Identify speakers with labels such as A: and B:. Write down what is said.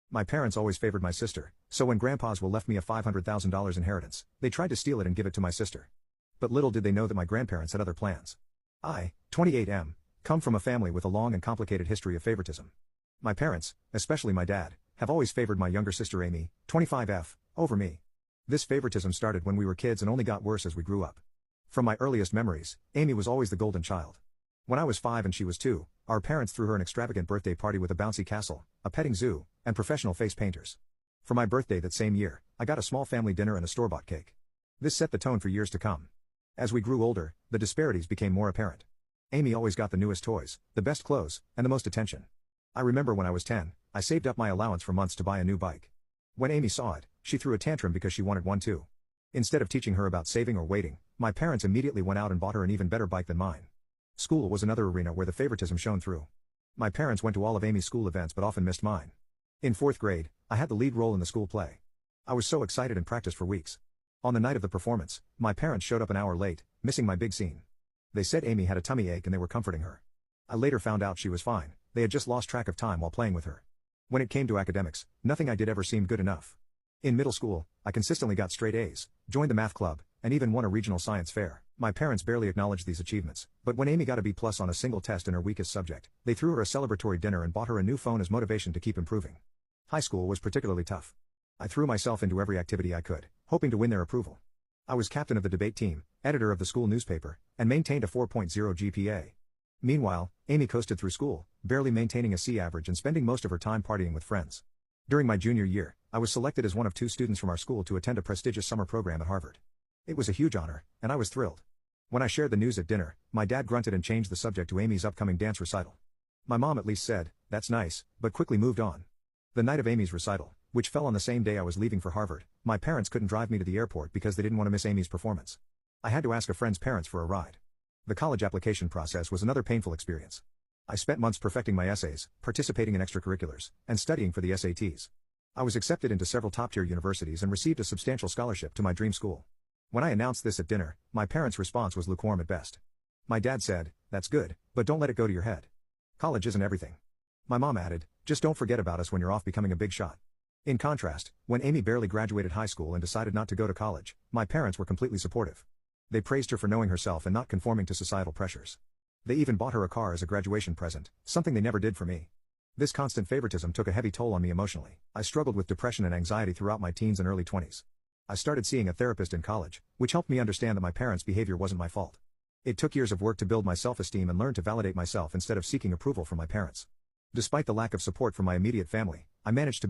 A: My parents always favored my sister, so when grandpa's will left me a $500,000 inheritance, they tried to steal it and give it to my sister. But little did they know that my grandparents had other plans. I, 28M, come from a family with a long and complicated history of favoritism. My parents, especially my dad, have always favored my younger sister Amy, 25F, over me. This favoritism started when we were kids and only got worse as we grew up. From my earliest memories, Amy was always the golden child. When I was 5 and she was 2, our parents threw her an extravagant birthday party with a bouncy castle, a petting zoo, and professional face painters. For my birthday that same year, I got a small family dinner and a store-bought cake. This set the tone for years to come. As we grew older, the disparities became more apparent. Amy always got the newest toys, the best clothes, and the most attention. I remember when I was 10, I saved up my allowance for months to buy a new bike. When Amy saw it, she threw a tantrum because she wanted one too. Instead of teaching her about saving or waiting, my parents immediately went out and bought her an even better bike than mine. School was another arena where the favoritism shone through. My parents went to all of Amy's school events but often missed mine. In 4th grade, I had the lead role in the school play. I was so excited and practiced for weeks. On the night of the performance, my parents showed up an hour late, missing my big scene. They said Amy had a tummy ache and they were comforting her. I later found out she was fine, they had just lost track of time while playing with her. When it came to academics, nothing I did ever seemed good enough. In middle school, I consistently got straight A's, joined the math club, and even won a regional science fair. My parents barely acknowledged these achievements, but when Amy got a B+ on a single test in her weakest subject, they threw her a celebratory dinner and bought her a new phone as motivation to keep improving. High school was particularly tough. I threw myself into every activity I could, hoping to win their approval. I was captain of the debate team, editor of the school newspaper, and maintained a 4.0 GPA. Meanwhile, Amy coasted through school, barely maintaining a C average and spending most of her time partying with friends. During my junior year, I was selected as one of 2 students from our school to attend a prestigious summer program at Harvard. It was a huge honor, and I was thrilled. When I shared the news at dinner, my dad grunted and changed the subject to Amy's upcoming dance recital. My mom at least said, "That's nice," but quickly moved on. The night of Amy's recital, which fell on the same day I was leaving for Harvard, my parents couldn't drive me to the airport because they didn't want to miss Amy's performance. I had to ask a friend's parents for a ride. The college application process was another painful experience. I spent months perfecting my essays, participating in extracurriculars, and studying for the SATs. I was accepted into several top-tier universities and received a substantial scholarship to my dream school. When I announced this at dinner, my parents' response was lukewarm at best. My dad said, "That's good, but don't let it go to your head. College isn't everything." My mom added, "Just don't forget about us when you're off becoming a big shot." In contrast, when Amy barely graduated high school and decided not to go to college, my parents were completely supportive. They praised her for knowing herself and not conforming to societal pressures. They even bought her a car as a graduation present, something they never did for me. This constant favoritism took a heavy toll on me emotionally. I struggled with depression and anxiety throughout my teens and early 20s. I started seeing a therapist in college, which helped me understand that my parents' behavior wasn't my fault. It took years of work to build my self-esteem and learn to validate myself instead of seeking approval from my parents. Despite the lack of support from my immediate family, I managed to